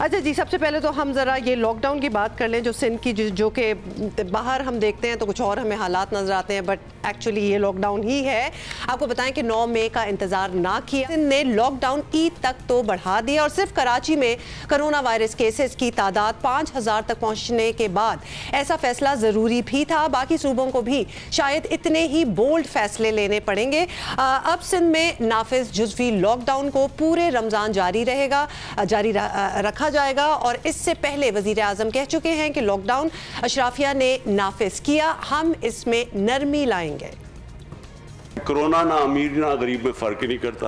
अच्छा जी, सबसे पहले तो हम ज़रा ये लॉकडाउन की बात कर लें जो सिंध की, जो कि बाहर हम देखते हैं तो कुछ और हमें हालात नज़र आते हैं, बट एक्चुअली ये लॉकडाउन ही है। आपको बताएं कि 9 मई का इंतज़ार ना किया, सिंध ने लॉकडाउन ईद तक तो बढ़ा दिया और सिर्फ कराची में कोरोना वायरस केसेस की तादाद 5000 तक पहुँचने के बाद ऐसा फैसला ज़रूरी भी था। बाकी सूबों को भी शायद इतने ही बोल्ड फैसले लेने पड़ेंगे। अब सिंध में नाफिज जुज़वी लॉकडाउन को पूरे रमज़ान जारी रखा जाएगा और इससे पहले वज़ीर आज़म कह चुके हैं कि लॉकडाउन अशराफिया ने नाफिज किया, हम इसमें नरमी लाएंगे। कोरोना ना अमीर ना गरीब में फर्क ही नहीं करता।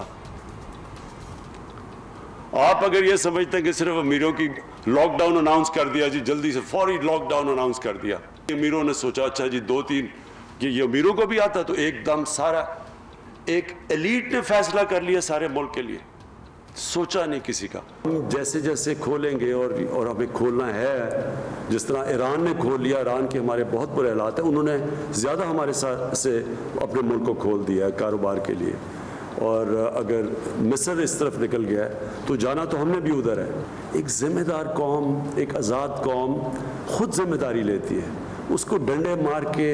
आप अगर ये समझते हैं कि सिर्फ अमीरों की लॉकडाउन अनाउंस कर दिया जी, जल्दी से फौरी लॉकडाउन अनाउंस कर दिया, अमीरों ने सोचा अच्छा जी 2-3 ये अमीरों को भी आता, तो एकदम सारा एक एलीट ने फैसला कर लिया सारे मुल्क के लिए, सोचा नहीं किसी का। जैसे जैसे खोलेंगे और हमें खोलना है, जिस तरह ईरान ने खोल लिया, ईरान के हमारे बहुत बुरे हालात हैं, उन्होंने ज़्यादा हमारे साथ से अपने मुल्क को खोल दिया है कारोबार के लिए। और अगर मिस्र इस तरफ निकल गया है तो जाना तो हमने भी उधर है। एक जिम्मेदार कौम, एक आज़ाद कौम खुद जिम्मेदारी लेती है, उसको डंडे मार के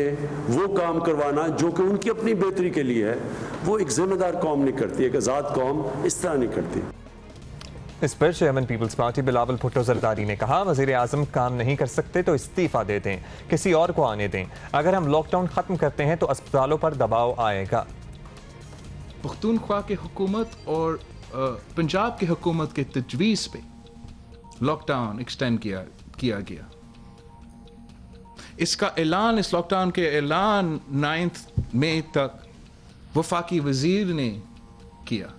वो काम करवाना जो कि उनकी अपनी बेहतरी के लिए है, वो एक जिम्मेदार कौम नहीं करती, एक आज़ाद कौम इस तरह नहीं करती। इस पर चेयरमैन पीपल्स पार्टी बिलावल भुट्टो जरदारी ने कहा, वज़ीर आज़म काम नहीं कर सकते तो इस्तीफ़ा दे दें, किसी और को आने दें। अगर हम लॉकडाउन ख़त्म करते हैं तो अस्पतालों पर दबाव आएगा। पख्तूनख्वा की हुकूमत और पंजाब की हुकूमत के तजवीज़ पे लॉकडाउन एक्सटेंड किया गया। इसका ऐलान, इस लॉकडाउन के ऐलान 9 मई तक वफाकी वजीर ने किया।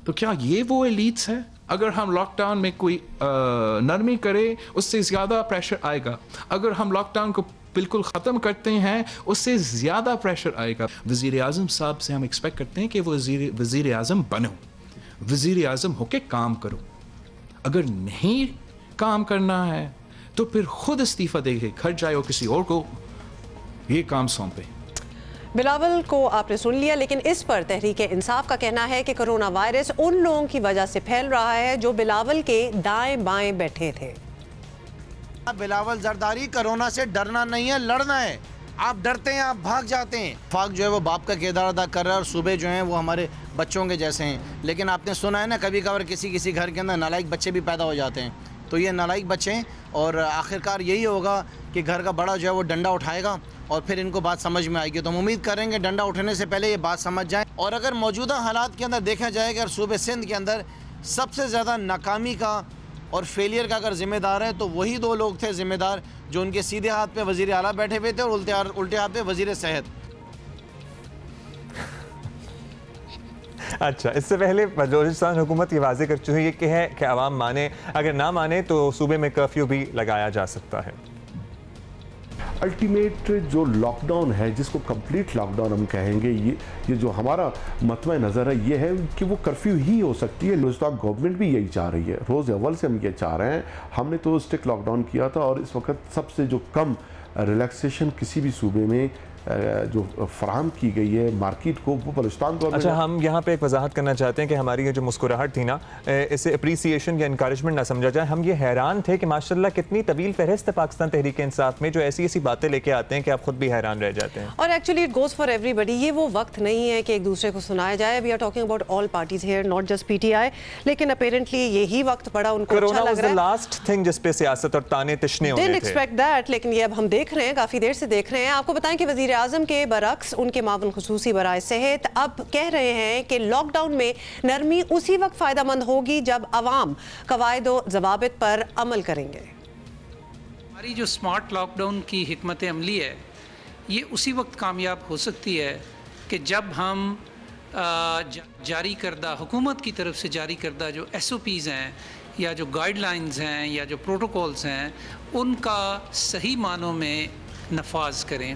तो क्या ये वो एलीट्स है? अगर हम लॉकडाउन में कोई नरमी करे उससे ज़्यादा प्रेशर आएगा। अगर हम लॉकडाउन को बिल्कुल ख़त्म करते हैं उससे ज़्यादा प्रेशर आएगा। वज़ीर आज़म साहब से हम एक्सपेक्ट करते हैं कि वो वज़ीर आज़म बनो, वज़ीर आज़म होके काम करो। अगर नहीं काम करना है तो फिर खुद इस्तीफा देके घर जाए और किसी और को ये काम सौंपे। बिलावल को आपने सुन लिया, लेकिन इस पर तहरीक इंसाफ का कहना है कि कोरोना वायरस उन लोगों की वजह से फैल रहा है जो बिलावल के दाएं बाएं बैठे थे। बिलावल जरदारी, कोरोना से डरना नहीं है, लड़ना है। आप डरते हैं, आप भाग जाते हैं। फाक जो है वो बाप का किरदार अदा कर रहा है और सूबे जो हैं वो हमारे बच्चों के जैसे हैं। लेकिन आपने सुना है ना, कभी कभार किसी घर के अंदर नालायक बच्चे भी पैदा हो जाते हैं। तो ये नालायक बच्चे हैं और आखिरकार यही होगा कि घर का बड़ा जो है वो डंडा उठाएगा और फिर इनको बात समझ में आएगी। तो हम उम्मीद करेंगे डंडा उठने से पहले ये बात समझ जाए। और अगर मौजूदा हालात के अंदर देखा जाए कि सूबे सिंध के अंदर सबसे ज़्यादा नाकामी का और फेलियर का अगर जिम्मेदार है तो वही 2 लोग थे जिम्मेदार, जो उनके सीधे हाथ पे वज़ीर आला बैठे हुए थे और उल्टे हाथ पे वज़ीर सेहत। अच्छा, इससे पहले बलूचिस्तान हुकूमत ये वाज़ेह कर चुकी है कि आवाम माने, अगर ना माने तो सूबे में कर्फ्यू भी लगाया जा सकता है। अल्टीमेट जो लॉकडाउन है, जिसको कंप्लीट लॉकडाउन हम कहेंगे, ये जो हमारा मतवा नज़र है ये है कि वो कर्फ्यू ही हो सकती है। बलूचिस्तान गवर्नमेंट भी यही चाह रही है, रोज़ अव्वल से हम ये चाह रहे हैं। हमने तो स्ट्रिक्ट लॉकडाउन किया था और इस वक्त सबसे जो कम रिलैक्सेशन किसी भी सूबे में जो फराहम की गई है मार्केट को, वो बलूचिस्तान को। अच्छा, हम यहाँ पे एक वजाहत करना चाहते हैं कि हमारी ये जो मुस्कुराहट थी ना, इसे अप्रिसिएशन या इनकरेजमेंट ना समझा जाए। हम ये हैरान थे कि माशाल्लाह कितनी तवील फहरिस्त है पाकिस्तान तहरीक इंसाफ में, जो ऐसी ऐसी बातें लेके आते हैं कि आप खुद भी हैरान रह जाते हैं। और actually it goes for everybody. ये वो वक्त नहीं है कि एक दूसरे को सुनाया जाए। We are talking about all parties here, not just PTI। लेकिन अपेरेंटली यही वक्त पड़ा उनको अच्छा लग रहा है। लास्ट थिंग जिस पे सियासत और ताने तिश्ने होने थे। Didn't expect that, लेकिन ये अब हम देख रहे हैं, काफ़ी देर से देख रहे हैं। आपको बताएं कि वज़ीर आज़म के बरअक्स उनके मावन खुसूसी बराए सेहत अब कह रहे हैं कि लॉकडाउन में नरमी उसी वक्त फ़ायदेमंद होगी जब अवाम कवायद व ज़वाबित पर अमल करेंगे। हमारी जो स्मार्ट लॉकडाउन की हिकमत अमली है, ये उसी वक्त कामयाब हो सकती है कि जब हम जारी करदा, हुकूमत की तरफ से जारी करदा जो SOPs हैं या जो गाइडलाइंस हैं या जो प्रोटोकॉल्स हैं, उनका सही मानों में नफाज करें।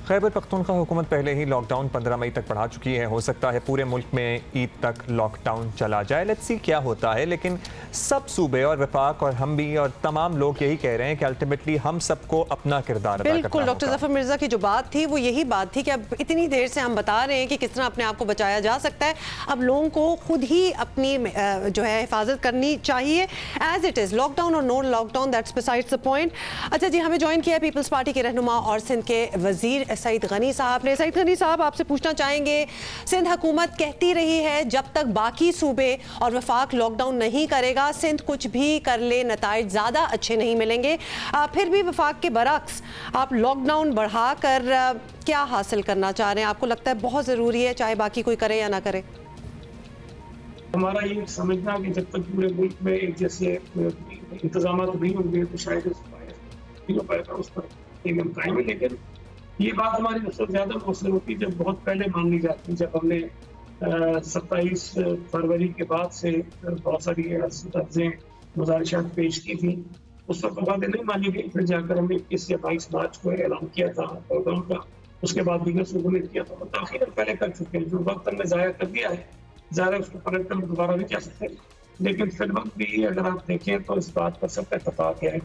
खैबर पख्तूनख्वा हुकूमत पहले ही लॉकडाउन 15 मई तक बढ़ा चुकी है। हो सकता है पूरे मुल्क में ईद तक लॉकडाउन चला जाए। लेट्स सी क्या होता है। लेकिन सब सूबे और वफाक और हम भी और तमाम लोग यही कह रहे हैं कि अल्टीमेटली हम सबको अपना किरदार अदा करना बिल्कुल। डॉक्टर जफर मिर्जा की जो बात थी वो यही बात थी कि अब इतनी देर से हम बता रहे हैं कि किस तरह अपने आप को बचाया जा सकता है। अब लोगों को खुद ही अपनी जो है हिफाजत करनी चाहिए। एज इट इज़ लॉकडाउन और no lockdown, that's besides the point. अच्छा जी, हमें ज्वाइन किया पीपल्स पार्टी के रहनुमा और सिंध के वजीर सईद गनी साहब ने। सईद गनी साहब, आपसे पूछना चाहेंगे, सिंध हुकूमत कहती रही है जब तक बाकी सूबे और वफाक लॉकडाउन नहीं करेगा, सिंध कुछ भी कर ले नताइज ज़्यादा अच्छे नहीं मिलेंगे। फिर भी वफाक के बरक्स आप लॉकडाउन बढ़ाकर क्या हासिल करना चाह रहे हैं? आपको लगता है बहुत ज़रूरी है चाहे बाकी कोई करे या ना करे? हमारा ये समझना कि जब तक पूरे मुल्क में एक जैसे इंतजाम नहीं होंगे तो शायद नहीं हो पाएगा, उस पर एक कायम है। लेकिन ये बात हमारी सबसे ज़्यादा मौसर होती है जब बहुत पहले मान ली जाती है। जब हमने 27 फरवरी के बाद से बहुत सारी अर्ज़ें गुजारिशात पेश की थी, उस वक्त बातें नहीं मानी गई। फिर जाकर हमने 21 या 22 मार्च को ऐलान किया था लॉकडाउन का। उसके बाद दीगर सूबों ने किया था, ताख़ीर पहले कर चुके हैं। जो वक्त हमने ज़ाया कर दिया है, ज़्यादा उसको पलट कर दोबारा नहीं जा सकते। लेकिन फिर वक्त भी अगर आप देखें तो इस बात पर सबका इत्तेफाक है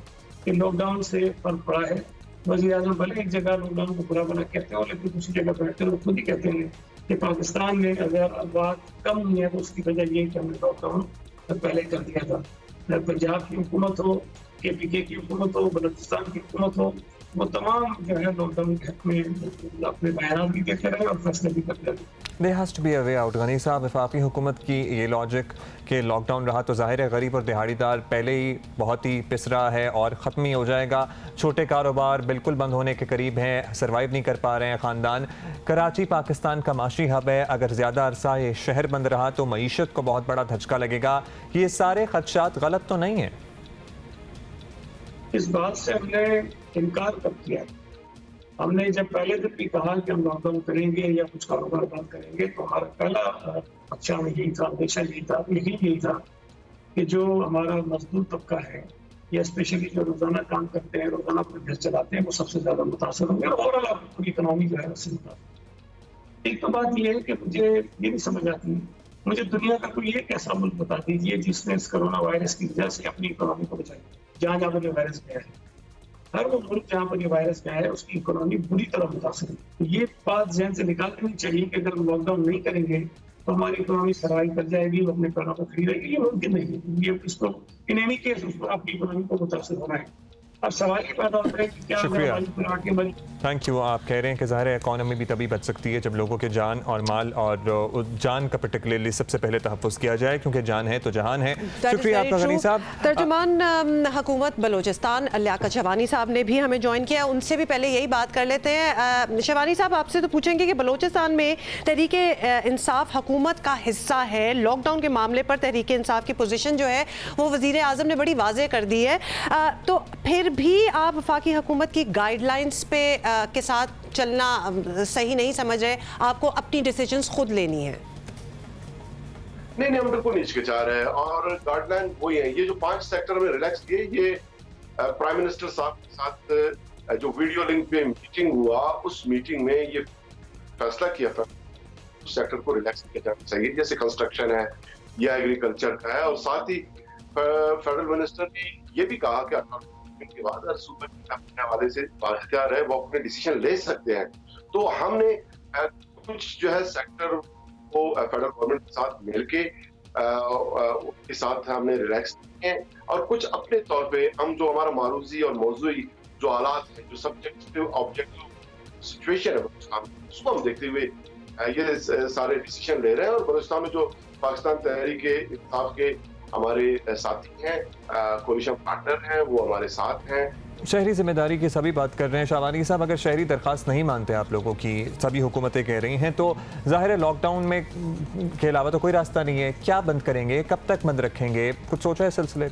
कि लॉकडाउन से फर्क पड़ा है। वज़ीर आज़म भले एक जगह लॉकडाउन को बुरा बना कहते हो, लेकिन दूसरी जगह बैठकर वो खुद ही कहते हैं कि पाकिस्तान में अगर बात कम हुई है तो उसकी वजह ये कि हमने लॉकडाउन पहले कर दिया था। पंजाब की हुकूमत हो, KPK की हुकूमत हो, बलूचिस्तान की हुकूमत हो, वो तमाम जो है लॉकडाउन के हक में अपने बयान भी देते रहे और फैसले भी करते रहे। There has to be a way out। Ghani साहब, वफाकी हुकूमत की ये लॉजिक कि लॉकडाउन रहा तो ज़ाहिर है गरीब और दिहाड़ीदार पहले ही बहुत ही पिसरा है और ख़त्म ही हो जाएगा। छोटे कारोबार बिल्कुल बंद होने के करीब हैं, सर्वाइव नहीं कर पा रहे हैं ख़ानदान। कराची पाकिस्तान का माशी हब है, अगर ज़्यादा अरसा ये शहर बंद रहा तो मईशत को बहुत बड़ा धचका लगेगा। ये सारे खदशात गलत तो नहीं हैं? इस बात से हमने इनकार कर किया। हमने जब पहले दिन भी कहा कि हम लॉकडाउन करेंगे या कुछ कारोबार बंद करेंगे तो हमारा पहला अच्छा यही था, हमेशा यही था कि जो हमारा मजदूर तबका है या स्पेशली जो रोजाना काम करते हैं, रोजाना अपने घर चलाते हैं, वो सबसे ज्यादा मुतासर होंगे और ओवरऑल पूरी इकोनॉमी जो है उससे मुतासर। एक तो बात यह है कि मुझे ये नहीं समझ आती, मुझे दुनिया का कोई एक ऐसा मुल्क बता दीजिए जिसने इस कोरोना वायरस की वजह से अपनी इकोनॉमी को बचाई। जहाँ जहाँ पर वायरस गया है, हर वो मुल्क जहाँ पर ये वायरस गया है उसकी इकोनॉमी बुरी तरह मुतासर है। तो ये बात जहन से निकाल देनी चाहिए कि अगर हम लॉकडाउन नहीं करेंगे तो हमारी इकोनॉमी सर्वाइव कर जाएगी, वो अपने पैरों पर खड़ी रहेगी। ये मुमकिन नहीं है। ये इसको इन एनी केस उसको अपनी इकोनॉमी को मुतासर होना है। अब सवाल ये पैदा होता है कि क्या थैंक यू। आप कह रहे हैं कि ज़ाहिर है इकॉनमी भी तभी बच सकती है जब लोगों के जान और माल और जान का पर्टिकुलरली सबसे पहले तहफ़्फ़ुज़ किया जाए, क्योंकि जान है तो जहान है। शुक्रिया आपका गनी साहब। तर्जुमान हुकूमत बलोचिस्तान लियाकत शवानी साहब ने भी हमें ज्वाइन किया। उनसे भी पहले यही बात कर लेते हैं। शवानी साहब, आपसे तो पूछेंगे कि बलोचिस्तान में तहरीके इंसाफ हुकूमत का हिस्सा है। लॉकडाउन के मामले पर तहरीके इंसाफ की पोजीशन जो है वो वज़ीर आज़म ने बड़ी वाज़ेह कर दी है। तो फिर भी आप वफाकी हुकूमत की गाइडलाइंस पे के साथ चलना सही नहीं समझ रहे? आपको अपनी डिसीजंस खुद लेनी है? नहीं, हम बिल्कुल नहीं हिचकिचा रहे हैं और गाइडलाइन वही है। ये जो 5 सेक्टर में रिलैक्स किए, ये प्राइम मिनिस्टर साहब के साथ जो वीडियो लिंक पे मीटिंग हुआ, उस मीटिंग में ये फैसला किया था उस सेक्टर को रिलैक्स किया जाना चाहिए, जैसे कंस्ट्रक्शन है या एग्रीकल्चर का है। और साथ ही फेडरल मिनिस्टर ने ये भी कहा कि के बाद सूबे के हवाले से बाख्तियार है, वो अपने डिसीजन ले सकते हैं। तो हमने कुछ जो है सेक्टर को फेडरल गवर्नमेंट के साथ मिलके के साथ हमने रिलैक्स किए और कुछ अपने तौर पे हम जो हमारा मारूजी और मौजूई जो हालात है, जो सब्जेक्टिव ऑब्जेक्टिव सिचुएशन है उसको हम देखते हुए ये सारे डिसीजन ले रहे हैं। और बलूचिस्तान में जो पाकिस्तान तहरीके इंसाफ के हमारे साथी हैं, कोलिशन पार्टनर हैं, वो हमारे साथ हैं। शहरी जिम्मेदारी की सभी बात कर रहे हैं। शाहवानी साहब, अगर शहरी दरख्वास्त नहीं मानते आप लोगों की, सभी हुकूमतें कह रही हैं, तो ज़ाहिर है लॉकडाउन में के अलावा तो कोई रास्ता नहीं है। क्या बंद करेंगे, कब तक बंद रखेंगे, कुछ सोचा है सिलसिले?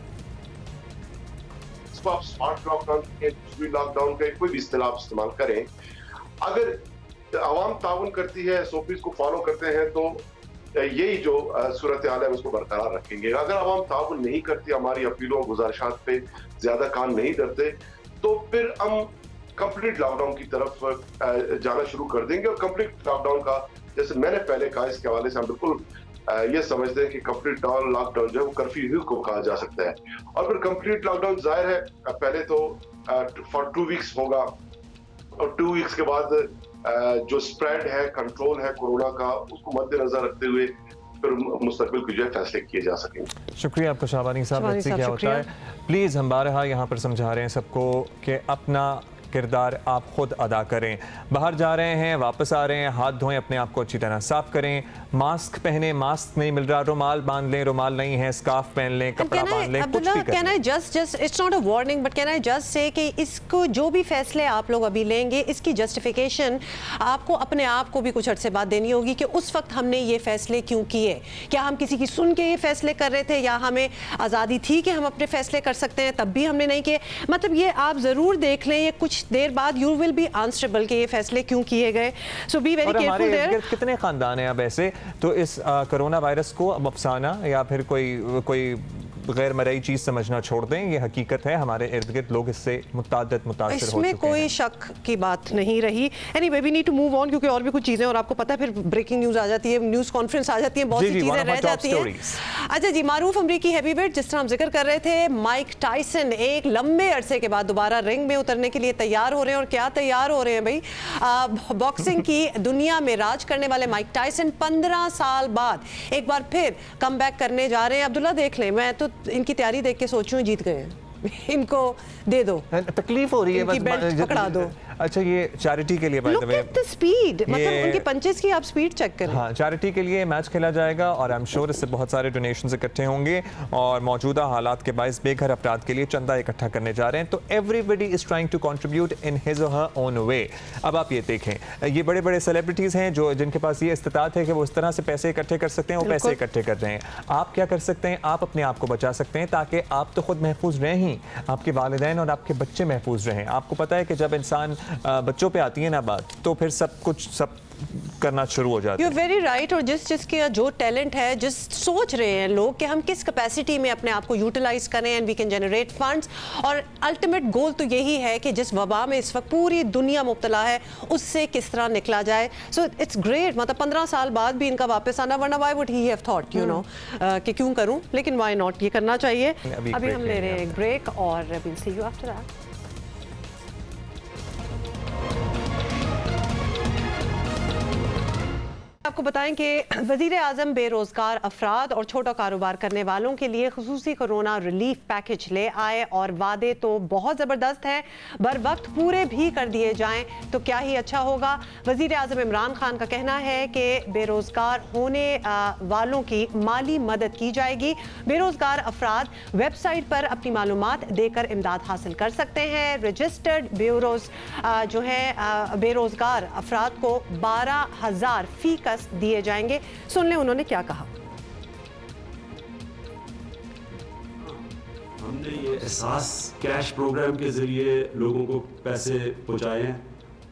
इसको आप स्मार्ट लॉकडाउन के, लॉकडाउन के कोई भी इस्तेलाह इस्तेमाल करें, अगर आवाम ताउन करती है, SOPs को फॉलो करते हैं, तो यही जो सूरत हाल है उसको बरकरार रखेंगे। अगर आवाम ताउन नहीं करती, हमारी अपीलों गुजारिशात पे ज्यादा कान नहीं करते, तो फिर हम कंप्लीट लॉकडाउन की तरफ जाना शुरू कर देंगे। और कंप्लीट लॉकडाउन का, जैसे मैंने पहले कहा, इसके हवाले से हम बिल्कुल ये समझते हैं कि कंप्लीट लॉकडाउन जो है वो कर्फ्यू को कहा जा सकता है। और फिर कंप्लीट लॉकडाउन जाहिर है पहले तो फॉर 2 वीक्स होगा, और 2 वीक्स के बाद जो स्प्रेड है, कंट्रोल है कोरोना का, उसको मद्देनजर रखते हुए फिर मुस्तकबिल के जो है फैसले किए जा सकेंगे। शुक्रिया आपका शाहबानी साहब। क्या होता है, प्लीज़ हम बारहा यहाँ पर समझा रहे हैं सबको कि अपना किरदार आप खुद अदा करें। बाहर जा रहे हैं, वापस आ रहे हैं, हाथ धोएं, अपने आप को अच्छी तरह साफ करें, मास्क पहने, मास्क नहीं मिल रहा रुमाल बांध लें, रुमाल नहीं है स्कार्फ पहन लें, कपड़ा बांध लें, कुछ भी can I just it's not a warning but can I just say कि इसको जो भी फैसले आप लोग अभी लेंगे, इसकी जस्टिफिकेशन आपको अपने आप को भी कुछ अर्से बाद देनी होगी कि उस वक्त हमने ये फैसले क्यों किए। क्या हम किसी की सुन के ये फैसले कर रहे थे, या हमें आज़ादी थी कि हम अपने फैसले कर सकते हैं तब भी हमने नहीं किए। मतलब ये आप ज़रूर देख लें, ये कुछ देर बाद यू विल बी आंसरेबल कि ये फैसले क्यों किए गए। सो बी वेरी केयरफुल देयर। कितने खानदान हैं अब ऐसे तो इस कोरोना वायरस को अब अफसाना या फिर कोई गैर मरई चीज समझना छोड़ दें। ये हकीकत है, हमारे इर्द गिर्द लोग इससे मुतासिर हो चुके हैं। इसमें कोई शक की बात नहीं रही। Anyway we need to move on, क्योंकि और भी कुछ चीजें, और आपको पता है फिर ब्रेकिंग न्यूज आ जाती है, न्यूज कॉन्फ्रेंस आ जाती है, बहुत सी चीजें रह जाती हैं। अच्छा जी, मारूफ अमरीकी हैवीवेट जिस तरह हम जिक्र कर रहे थे, माइक टायसन एक लंबे अरसे के बाद दोबारा रिंग में उतरने के लिए तैयार हो रहे हैं। और क्या तैयार हो रहे हैं भाई, बॉक्सिंग की दुनिया में राज करने वाले माइक टायसन 15 साल बाद एक बार फिर कम बैक करने जा रहे हैं। अब्दुल्ला देख लें, मैं तो इनकी तैयारी देख के सोचूं जीत गए हैं। इनको दे दो, तकलीफ हो रही है, इनकी बेल्ट पकड़ा दो। अच्छा, ये चैरिटी के लिए Look at the speed, मतलब उनके पंचेस की आप स्पीड चेक करें। हाँ, चैरिटी के लिए मैच खेला जाएगा और आई एम श्योर इससे बहुत सारे डोनेशंस इकट्ठे होंगे और मौजूदा हालात के बायस बेघर अफराद के लिए चंदा इकट्ठा करने जा रहे हैं। तो everybody is trying to contribute in his or her own way. अब आप ये देखें, ये बड़े बड़े सेलिब्रिटीज़ हैं जो जिनके पास ये इस्तिताअत है कि वो इस तरह से पैसे इकट्ठे कर सकते हैं, वो पैसे इकट्ठे कर रहे हैं। आप क्या कर सकते हैं, आप अपने आप को बचा सकते हैं ताकि आप तो खुद महफूज रहें ही, आपके वालिदैन और आपके बच्चे महफूज रहें। आपको पता है कि जब इंसान बच्चों पे आती है ना बात, तो फिर सब करना शुरू हो जाता है। You're very right। और जिसके जो टैलेंट है, जिस सोच रहे हैं लोग कि हम किस कैपेसिटी में अपने आप को यूटिलाइज करें and we can generate funds, और अल्टीमेट गोल तो यही है कि जिस वबा में इस वक्त पूरी दुनिया मुब्तला है उससे किस तरह निकला जाए। सो इट्स ग्रेट, मतलब 15 साल बाद भी इनका वापस आना, वरना why would he have thought you know कि क्यों करूं, लेकिन व्हाई नॉट, ये करना चाहिए। अभी हम ले रहे हैं एक ब्रेक और will see you after that. आपको बताएं कि वज़ीर आज़म बेरोज़गार अफराद और छोटा कारोबार करने वालों के लिए खुसूसी कोरोना रिलीफ पैकेज ले आए, और वादे तो बहुत ज़बरदस्त हैं, बर वक्त पूरे भी कर दिए जाएं तो क्या ही अच्छा होगा। वज़ीर आज़म इमरान खान का कहना है कि बेरोज़गार होने वालों की माली मदद की जाएगी। बेरोज़गार अफराद वेबसाइट पर अपनी मालूमात देकर इमदाद हासिल कर सकते हैं। रजिस्टर्ड ब्यूरोज जो है बेरोज़गार अफराद को 12,000 फीकस दिए जाएंगे। सुन लें उन्होंने क्या कहा। हमने ये एहसास कैश प्रोग्राम के जरिए लोगों को पैसे पहुंचाए हैं,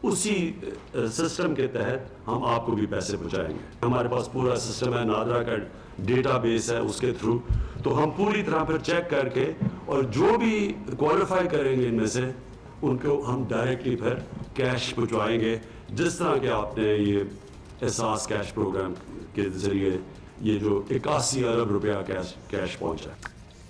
उसी सिस्टम के तहत हम आपको भी पैसे पहुंचाएंगे। हमारे पास पूरा सिस्टम है, नादरा का डेटाबेस है, उसके थ्रू तो हम पूरी तरह पर चेक करके और जो भी क्वालिफाई करेंगे इनमें से उनको हम डायरेक्टली फिर कैश पहुंचाएंगे। जिस तरह के आपने ये एहसास कैश प्रोग्राम के जरिए ये जो 81 अरब रुपया कैश पहुंचा।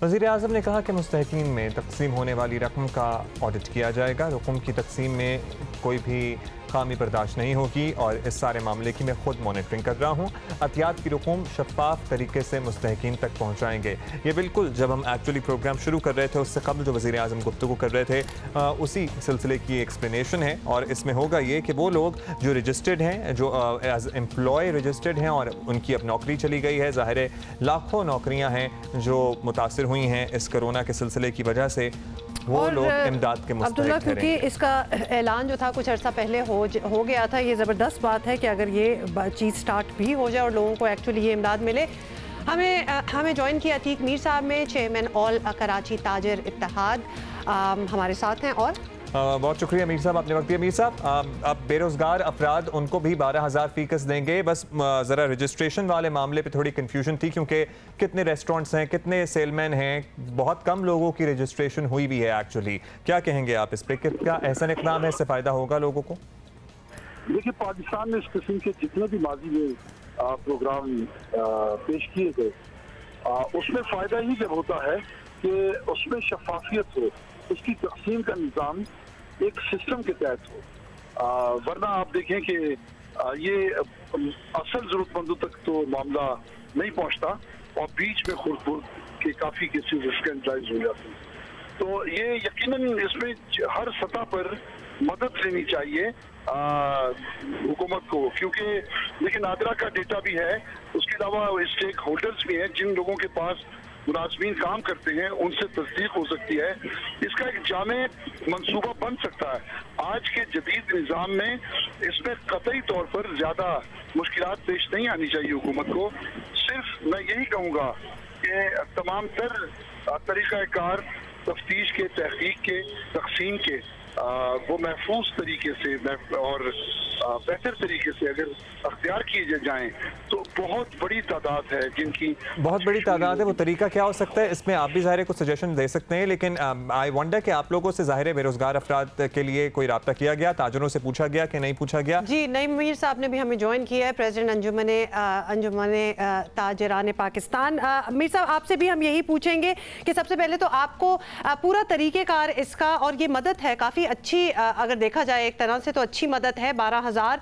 वज़ीर आज़म ने कहा कि मुस्तहक़ीन में तक़सीम होने वाली रकम का ऑडिट किया जाएगा। रकम की तक़सीम में कोई भी खामी बर्दाश्त नहीं होगी और इस सारे मामले की मैं खुद मॉनिटरिंग कर रहा हूँ। अतियात की रकम शफाफ तरीके से मुस्तहक़ीन तक पहुँचाएंगे। ये बिल्कुल जब हम एक्चुअली प्रोग्राम शुरू कर रहे थे उससे कबल जो वज़ीर आज़म गुफ्तगू कर रहे थे उसी सिलसिले की एक्सप्लेनेशन है। और इसमें होगा ये कि वो लोग जो रजिस्टर्ड हैं, जो एज एम्प्लॉय रजिस्टर्ड हैं और उनकी अब नौकरी चली गई है, ज़ाहिर है लाखों नौकरियाँ हैं जो मुतासिर हुई हैं इस कोरोना के सिलसिले की वजह से, वो लोग इमदाद के मुस्तहिक़ अब्दुल्ला, क्योंकि इसका ऐलान जो था कुछ अर्सा पहले हो गया था, ये ज़बरदस्त बात है कि अगर ये चीज़ स्टार्ट भी हो जाए और लोगों को एक्चुअली ये इमदाद मिले। हमें ज्वाइन किया अतीक मीर साहब में, चेयरमैन ऑल कराची ताजिर इत्तेहाद हमारे साथ हैं, और बहुत शुक्रिया मीर साहब, आपने वक्त दिया। मीर साहब, अब बेरोजगार अफराद उनको भी 12,000% देंगे। बस ज़रा रजिस्ट्रेशन वाले मामले पे थोड़ी कन्फ्यूजन थी, क्योंकि कितने रेस्टोरेंट्स हैं, कितने सेलमैन हैं, बहुत कम लोगों की रजिस्ट्रेशन हुई भी है एक्चुअली। क्या कहेंगे आप इस पर, क्या ऐसा इक़दाम है, इससे फ़ायदा होगा लोगों को? देखिए, पाकिस्तान में इस किस्म के जितने भी माजी में प्रोग्राम पेश किए गए, उसमें फ़ायदा ही जब होता है कि उसमें शफाफियत हो, उसकी तकसीम का निज़ाम एक सिस्टम के तहत हो। वरना आप देखें कि ये असल ज़रूरतमंदों तक तो मामला नहीं पहुंचता और बीच में खुर्द के काफ़ी केसेस स्कैंडलाइज हो जाते हैं। तो ये यकीनन इसमें हर सतह पर मदद लेनी चाहिए हुकूमत को, क्योंकि लेकिन नादरा का डेटा भी है, उसके अलावा स्टेक होल्डर्स भी हैं, जिन लोगों के पास मुलाजमीन काम करते हैं उनसे तस्दीक हो सकती है। इसका एक जामे मंसूबा बन सकता है। आज के जदीद निज़ाम में इसमें कतई तौर पर ज़्यादा मुश्किलात पेश नहीं आनी चाहिए हुकूमत को। सिर्फ मैं यही कहूँगा कि तमाम तर तरीक़ाकार तफ्तीश के, तहकीक के, तकसीम के वो महफूज तरीके से और बेहतर तरीके से अगर अख्तियार किए जाएं तो बहुत बड़ी तादाद है जिनकी बहुत बड़ी तादाद है। वो तरीका क्या हो सकता है, इसमें आप भी ज़ाहिर कुछ सजेशन दे सकते हैं, लेकिन आई वंडर कि आप लोगों से ज़ाहिर बेरोजगार अफराद के लिए कोई रब्ता किया गया, ताजरों से पूछा गया कि नहीं पूछा गया? जी, नईम मीर साहब ने भी हमें ज्वाइन किया है, प्रेसिडेंट अंजुमन ताजरान पाकिस्तान। मीर साहब, आपसे भी हम यही पूछेंगे कि सबसे पहले तो आपको पूरा तरीक़ेकार इसका, और ये मदद है काफ़ी अच्छी, अगर देखा जाए एक तरह से तो अच्छी मदद है। 12,000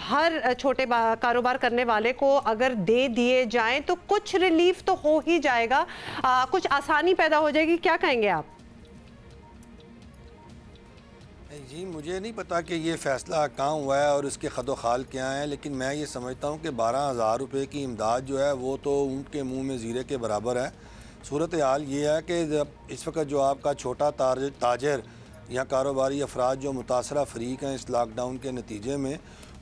हर छोटे कारोबार करने वाले को अगर दे दिए जाएं तो कुछ रिलीफ तो हो ही जाएगा, कुछ आसानी पैदा हो जाएगी। क्या कहेंगे आप? जी, मुझे नहीं पता कि ये फ़ैसला कहाँ हुआ है और इसके खदोखाल क्या हैं, लेकिन मैं ये समझता हूँ कि 12,000 रुपये की इमदाद जो है वो तो ऊँट के मुँह में ज़ीरे के बराबर है। सूरत हाल ये है कि इस वक्त जो आपका छोटा ताजर या कारोबारी अफराद जो मुतासरा फ़रीक हैं इस लॉकडाउन के नतीजे में,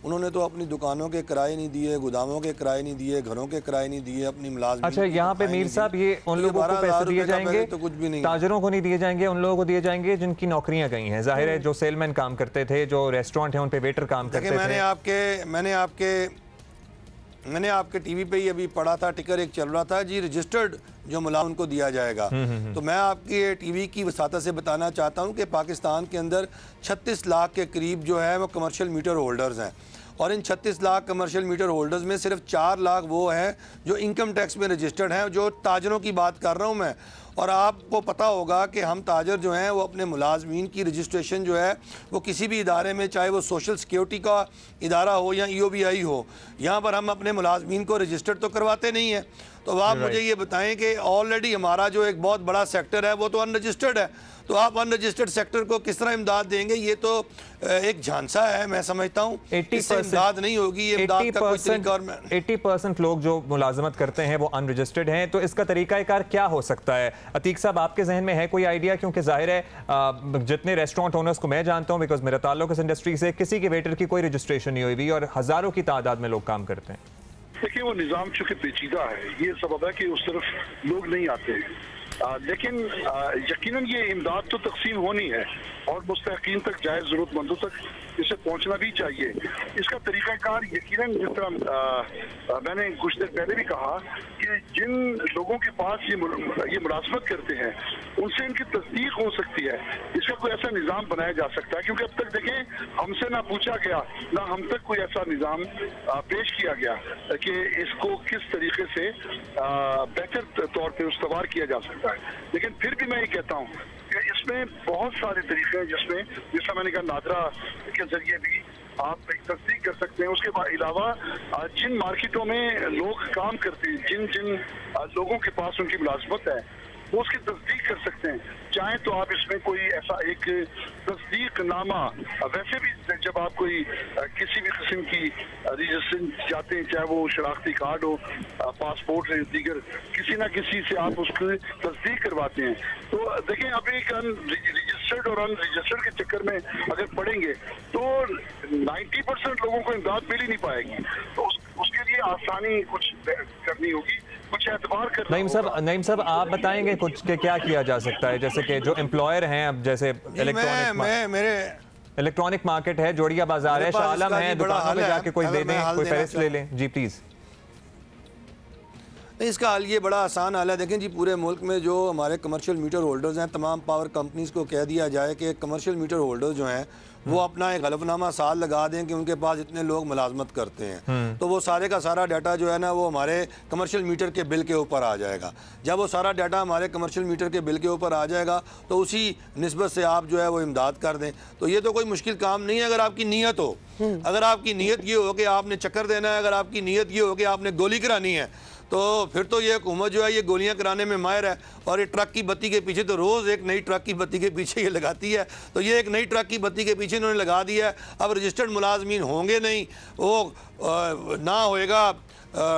उन्होंने तो अपनी दुकानों के किराए नहीं दिए, गोदामों के किराए नहीं दिए, घरों के किराए नहीं दिए, अपनी मुलाजमीन। अच्छा, यहाँ पे मीर साहब ये उन लोगों को पैसे दिए जाएंगे तो कुछ भी नहीं, ताजरों को नहीं दिए जाएंगे, उन लोगों को दिए जाएंगे जिनकी नौकरियां गई हैं। जाहिर है जो सेलमैन काम करते थे, जो रेस्टोरेंट है उन पे वेटर काम करते थे। मैंने आपके टीवी पे ही अभी पढ़ा था, टिकर एक चल रहा था जी, रजिस्टर्ड जो मुलाजिम उनको दिया जाएगा। तो मैं आपकी टीवी की वसाता से बताना चाहता हूँ कि पाकिस्तान के अंदर 36 लाख के करीब जो है वो कमर्शियल मीटर होल्डर्स हैं, और इन 36 लाख कमर्शियल मीटर होल्डर्स में सिर्फ 4 लाख वो हैं जो इनकम टैक्स में रजिस्टर्ड हैं, जो ताजरों की बात कर रहा हूँ मैं। और आपको पता होगा कि हम ताजर जो हैं वो अपने मुलाजमीन की रजिस्ट्रेशन जो है वो किसी भी इदारे में, चाहे वो सोशल सिक्योरिटी का इदारा हो या EOBI हो, यहाँ पर हम अपने मुलाजमीन को रजिस्टर्ड तो करवाते नहीं हैं। तो आप मुझे ये बताएं कि ऑलरेडी हमारा जो एक बहुत बड़ा सेक्टर है वो तो अनरजिस्टर्ड है, तो आप अनरजिस्टर्ड सेक्टर को किस तरह इमदाद देंगे? ये तो एक झांसा है, मैं समझता हूँ। 80% इमदाद नहीं होगी, ये इमदाद का कोई तरीका। और 80% लोग जो मुलाजमत करते हैं वो अनरजिस्टर्ड हैं, तो इसका तरीकाकार क्या हो सकता है? अतीक साहब, आपके जहन में है कोई आइडिया? क्योंकि जाहिर है जितने रेस्टोरेंट ओनर्स को मैं जानता हूँ, बिकॉज मेरा ताल्लुक इस इंडस्ट्री से, किसी के वेटर की कोई रजिस्ट्रेशन नहीं हुई और हज़ारों की तादाद में लोग काम करते हैं। देखिए, वो निज़ाम चूँकि पेचीदा है, ये सबब है कि उस तरफ लोग नहीं आते हैं, लेकिन यकीनन ये इमदाद तो तकसीम होनी है और मुस्तहिकीन तक, जायज़ ज़रूरतमंदों तक इसे पहुंचना भी चाहिए। इसका तरीक़ाकार यकीनन, जिस तरह मैंने कुछ देर पहले भी कहा कि जिन लोगों के पास ये मुलाजमत करते हैं उनसे इनकी तस्दीक हो सकती है, इसका कोई ऐसा निज़ाम बनाया जा सकता है। क्योंकि अब तक देखें, हमसे ना पूछा गया, ना हम तक कोई ऐसा निज़ाम पेश किया गया कि इसको किस तरीके से बेहतर तौर पर उस्तवार किया जा सकता है। लेकिन फिर भी मैं ये कहता हूँ कि इसमें बहुत सारे तरीके हैं जिसमें, जैसा मैंने कहा, नादरा के जरिए भी आप एक तस्दीक कर सकते हैं। उसके अलावा जिन मार्केटों में लोग काम करते हैं, जिन जिन लोगों के पास उनकी मुलाजमत है, वो उसकी तस्दीक कर सकते हैं। चाहे तो आप इसमें कोई ऐसा एक तस्दीकनामा, वैसे भी जब आप कोई किसी भी किस्म की रजिस्ट्रेशन चाहते हैं, चाहे वो शनाख्ती कार्ड हो, पासपोर्ट है, दीगर किसी ना किसी से आप उसकी तस्दीक करवाते हैं। तो देखें, आप एक रजिस्टर्ड और अनरजिस्टर्ड के चक्कर में अगर पड़ेंगे तो 90% लोगों को इमदाद मिल ही नहीं पाएगी। तो उसके लिए आसानी कुछ करनी होगी। कुछ एतबार कर नईम साहब आप बताएंगे कुछ कि क्या किया जा सकता है, जैसे कि जो एम्प्लॉयर हैं, अब जैसे इलेक्ट्रॉनिक मार्केट है, जोड़िया बाजार है, शालम है, दुकानों में जाके कोई दे दें, कोई फहरिस्त ले लें। जी प्लीज। इसका हाल ये बड़ा आसान हाल है। देखें जी, पूरे मुल्क में जो हमारे कमर्शियल मीटर होल्डर्स हैं, तमाम पावर कंपनीज़ को कह दिया जाए कि कमर्शियल मीटर होल्डर्स जो हैं वो अपना एक हलफनामा साल लगा दें कि उनके पास इतने लोग मुलाजमत करते हैं, तो वो सारे का सारा डाटा जो है ना वो हमारे कमर्शियल मीटर के बिल के ऊपर आ जाएगा। जब वो सारा डाटा हमारे कमर्शियल मीटर के बिल के ऊपर आ जाएगा तो उसी निस्बत से आप जो है वो इमदाद कर दें। तो ये तो कोई मुश्किल काम नहीं है अगर आपकी नीयत हो। अगर आपकी नीयत ये हो कि आपने चक्कर देना है, अगर आपकी नीयत ये हो कि आपने गोली करानी है, तो फिर तो ये हुकूमत जो है ये गोलियां कराने में माहिर है। और ये ट्रक की बत्ती के पीछे तो रोज़ एक नई ट्रक की बत्ती के पीछे ये लगाती है, तो ये एक नई ट्रक की बत्ती के पीछे इन्होंने लगा दिया है। अब रजिस्टर्ड मुलाजमीन होंगे नहीं, वो ना होएगा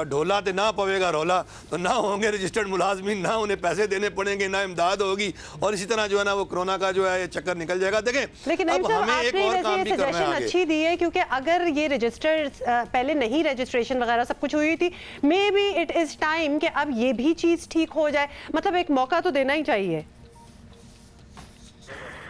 ढोला तो ना पवेगा रोला, तो ना होंगे रजिस्टर्ड मुलाजमीन, ना उन्हें पैसे देने पड़ेंगे, ना इमदाद होगी, और इसी तरह जो है ना वो कोरोना का जो है ये चक्कर निकल जाएगा। देखें, लेकिन अब हमें एक और काम भी करना है आगे। अच्छी दी है, क्योंकि अगर ये रजिस्टर्ड पहले नहीं रजिस्ट्रेशन वगैरह सब कुछ हुई थी, may be it is time कि अब ये भी चीज ठीक हो जाए। मतलब एक मौका तो देना ही चाहिए।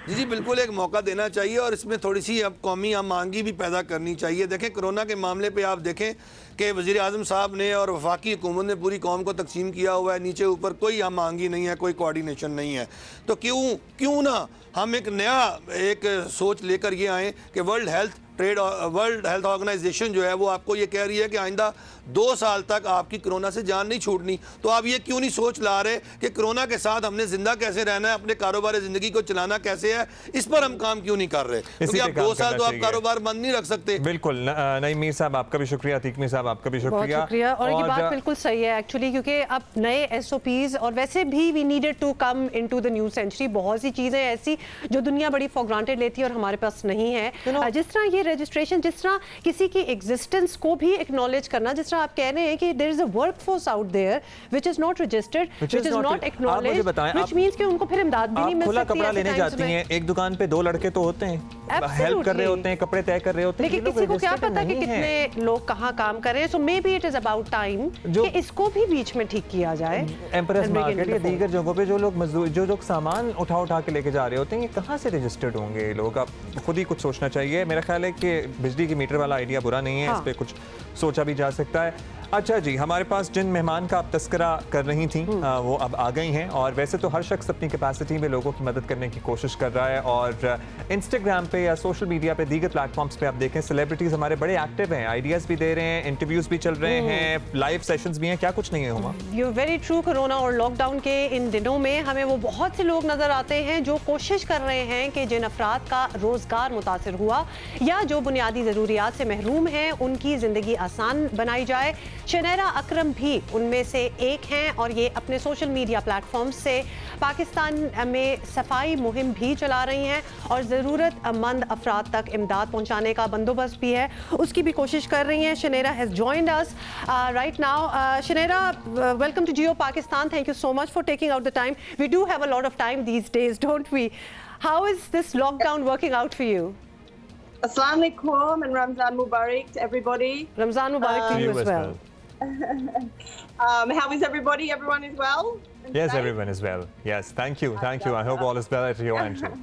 जी बिल्कुल, एक मौका देना चाहिए और इसमें थोड़ी सी अब कौमी हम मांगी भी पैदा करनी चाहिए। देखें, कोरोना के मामले पे आप देखें कि वज़ीर आज़म साहब ने और वफाकी हुकूमत ने पूरी कौम को तकसीम किया हुआ है, नीचे ऊपर कोई हम मांगी नहीं है, कोई कोऑर्डिनेशन नहीं है। तो क्यों ना हम एक नया एक सोच लेकर ये आएँ कि वर्ल्ड हेल्थ ऑर्गेनाइजेशन जो है वो आपको ये कह रही है कि आइंदा 2 साल तक आपकी कोरोना से जान नहीं छूटनी, तो आप ये क्यों नहीं सोच ला रहे कि कोरोना के साथ हमने जिंदा कैसे रहना है, अपने कारोबार ज़िंदगी को चलाना कैसे है, इस पर हम काम क्यों नहीं कर रहे? क्योंकि आप 2 साल तो आप कारोबार बंद नहीं रख सकते। बिल्कुल। नईम मीर साहब आपका भी शुक्रिया, अतीक मीर साहब आपका भी शुक्रिया। और ये बात बिल्कुल सही है एक्चुअली, क्योंकि अब नए SOPs और वैसे भी we needed to come into the new century. बहुत सी चीजें ऐसी जो दुनिया बड़ी फॉर ग्रांटेड लेती है और हमारे पास नहीं है, जिस तरह ये रजिस्ट्रेशन, जिस तरह किसी की एग्जिस्टेंस को भी एक्नॉलेज करना, जिस तरह आप कह रहे हैं कि there is a workforce out there which is not registered, which is not acknowledged, which means कि उनको फिर इमदाद भी नहीं मिल सकती। खुला कपड़ा लेने जाती हैं, एक दुकान पे 2 लड़के तो होते हैं, हेल्प कर रहे होते हैं, कपड़े तय कर रहे होते हैं, लेकिन किसी को क्या पता कि कितने लोग कहाँ काम कर रहे हैं। So maybe it is about time कि इसको भी बीच में ठीक किया जाए। एम्प्रेस मार्केट या दीगर जगहों पे जो लोग मजदूर जो लोग सामान उठा के लेके जा रहे होते हैं, ये कहाँ से रजिस्टर्ड होंगे ये लोग? आप खुद ही कुछ सोचना चाहिए। मेरा ख्याल है कि बिजली की मीटर वाला आइडिया बुरा नहीं है, इस पे कुछ सोचा भी जा सकता है। अच्छा जी, हमारे पास जिन मेहमान का आप तस्करा कर रही थी वो अब आ गई हैं, और वैसे तो हर शख्स अपनी कैपेसिटी में लोगों की मदद करने की कोशिश कर रहा है, और इंस्टाग्राम पे या सोशल मीडिया पे दीगर प्लेटफॉर्म्स पे आप देखें सेलिब्रिटीज़ हमारे बड़े एक्टिव हैं, आइडियाज़ भी दे रहे हैं, इंटरव्यूज़ भी चल रहे हैं, लाइव सेशंस भी हैं। क्या कुछ नहीं है हुआ? You very true. कोरोना और लॉकडाउन के इन दिनों में हमें वो बहुत से लोग नज़र आते हैं जो कोशिश कर रहे हैं कि जिन अफराद का रोज़गार मुतासर हुआ या जो बुनियादी ज़रूरियात से महरूम हैं उनकी ज़िंदगी आसान बनाई जाए। शनैरा अकरम भी उनमें से एक हैं, और ये अपने सोशल मीडिया प्लेटफॉर्म्स से पाकिस्तान में सफाई मुहिम भी चला रही हैं और ज़रूरतमंद अफराद तक इमदाद पहुंचाने का बंदोबस्त भी है, उसकी भी कोशिश कर रही हैं। Shanaira has joined us right now. Shanaira, welcome to Geo Pakistan. Thank you so much for taking out the time. We do have a lot of time these days, don't we? How is this lockdown working out for you? Assalamu alaikum and Ramzan Mubarak to everybody. Ramzan Mubarak to you as well. How is everybody? Everyone is well? Yes, safe? everyone is well. Yes, thank you. Thank you. I hope all is well at your end too.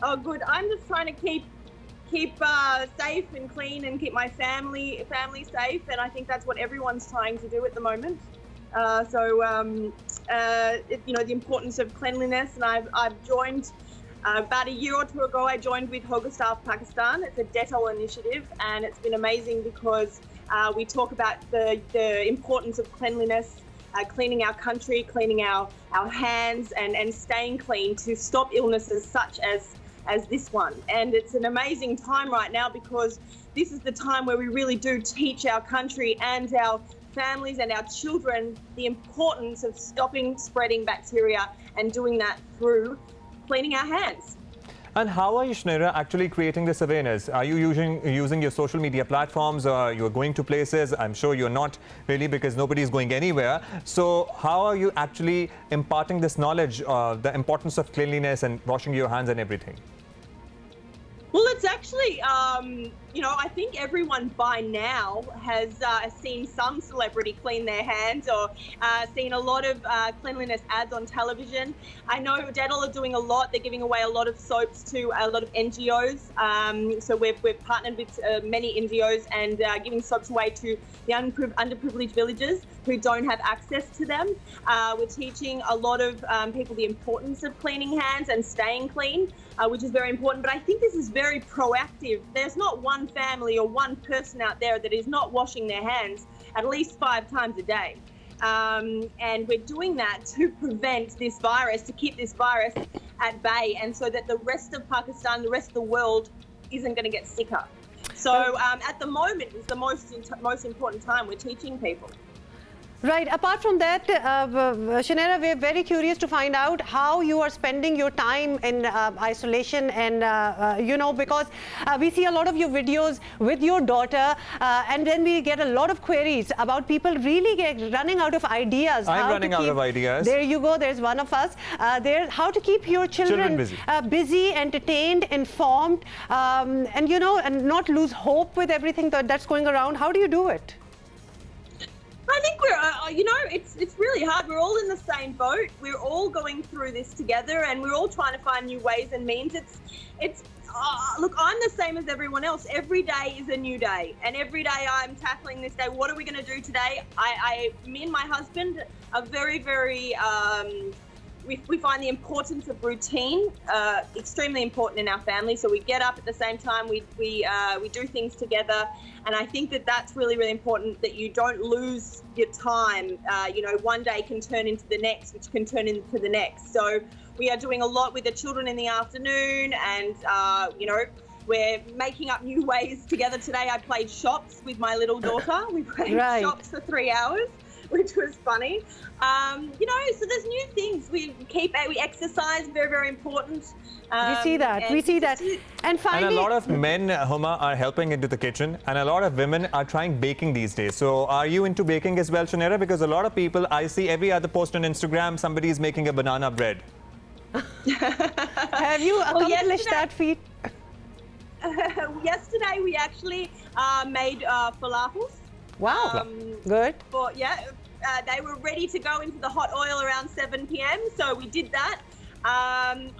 Oh, good. I'm just trying to keep safe and clean and keep my family safe, and I think that's what everyone's trying to do at the moment. The importance of cleanliness, and I've joined about a year or two ago. I joined with Hogastaff Pakistan. It's a Dettol initiative, and it's been amazing because we talk about the importance of cleanliness, cleaning our country, cleaning our hands, and staying clean to stop illnesses such as this one. And it's an amazing time right now because this is the time where we really do teach our country and our families and our children the importance of stopping spreading bacteria and doing that through cleaning our hands. And how are you, Shnaira, actually creating this awareness? Are you using your social media platforms, or you're going to places? I'm sure you're not really, because nobody is going anywhere. So how are you actually imparting this knowledge, the importance of cleanliness and washing your hands and everything? Well, it's actually, you know, I think everyone by now has seen some celebrity clean their hands or seen a lot of cleanliness ads on television. I know Dettol are doing a lot. They're giving away a lot of soaps to a lot of NGOs. So we've partnered with many NGOs and giving soaps away to the underprivileged villages who don't have access to them. We're teaching a lot of people the importance of cleaning hands and staying clean, which is very important. But I think this is very proactive. There's not one family or one person out there that is not washing their hands at least 5 times a day. And we're doing that to prevent this virus, to keep this virus at bay, and so that the rest of Pakistan, the rest of the world isn't going to get sicker. So at the moment, it's the most important time we're teaching people. Right. Apart from that, Shanera, we're very curious to find out how you are spending your time in isolation, and you know, because we see a lot of your videos with your daughter, and then we get a lot of queries about people really running out of ideas. I'm running out of ideas. There you go. There's one of us. How to keep your children busy, entertained, informed, and you know, and not lose hope with everything that's going around. How do you do it? I think we're, you know, it's really hard. We're all in the same boat. We're all going through this together, and we're all trying to find new ways and means. Look, I'm the same as everyone else. Every day is a new day, and every day I'm tackling this day. What are we going to do today? Me and my husband are very, very. We find the importance of routine extremely important in our family. So we get up at the same time. We do things together, and I think that that's really, really important. That you don't lose your time. You know, one day can turn into the next, which can turn into the next. So we are doing a lot with the children in the afternoon, and you know, we're making up new ways together. Today I played shops with my little daughter. We played shops for 3 hours, which was funny. You know, so there's new things. We exercise, very, very important. We see that. And finally, and a lot of men, Huma, are helping into the kitchen, and a lot of women are trying baking these days. So are you into baking as well, Shanera? Because a lot of people, I see every other post on Instagram, somebody is making a banana bread. Have you accomplished that feat? Yesterday we actually made falafels. Wow, good. They were ready to go into the hot oil around 7 p.m. So we did that.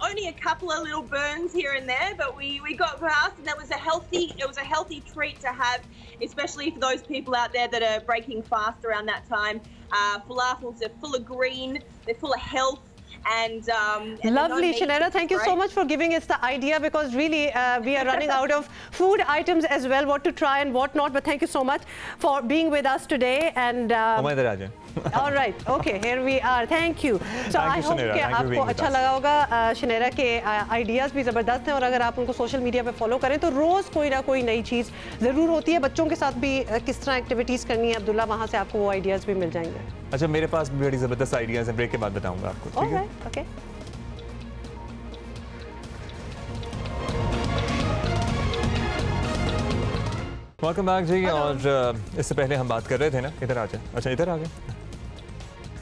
Only a couple of little burns here and there, but we got past, and it was a healthy treat to have, especially for those people out there that are breaking fast around that time. Falafels are full of green, they're full of health. And lovely, Shanera. Thank you so much for giving us the idea, because really we are running out of food items as well, what to try and what not. But thank you so much for being with us today. And all right, okay, here we are. Thank you. So I hope कि आपको अच्छा लगा होगा. शनेरा के ideas भी ज़बरदस्त हैं, और अगर आप उनको सोशल मीडिया पे फॉलो करें तो रोज़ कोई ना कोई नई चीज़ ज़रूर होती है. बच्चों के साथ भी किस तरह एक्टिविटीज़ करनी है, अब्दुल्ला, वहाँ से आपको वो आइडियाज़ भी मिल जाएंगे. अच्छा, मेरे पास भी बड़ी ज़बरदस्त आइडियाज़ हैं, ब्रेक के बाद बताऊँगा आपको. ठीक है? ओके. वेलकम बैक जी. और इससे पहले हम बात कर रहे थे ना, इधर आ जाए. अच्छा, इधर आ गए.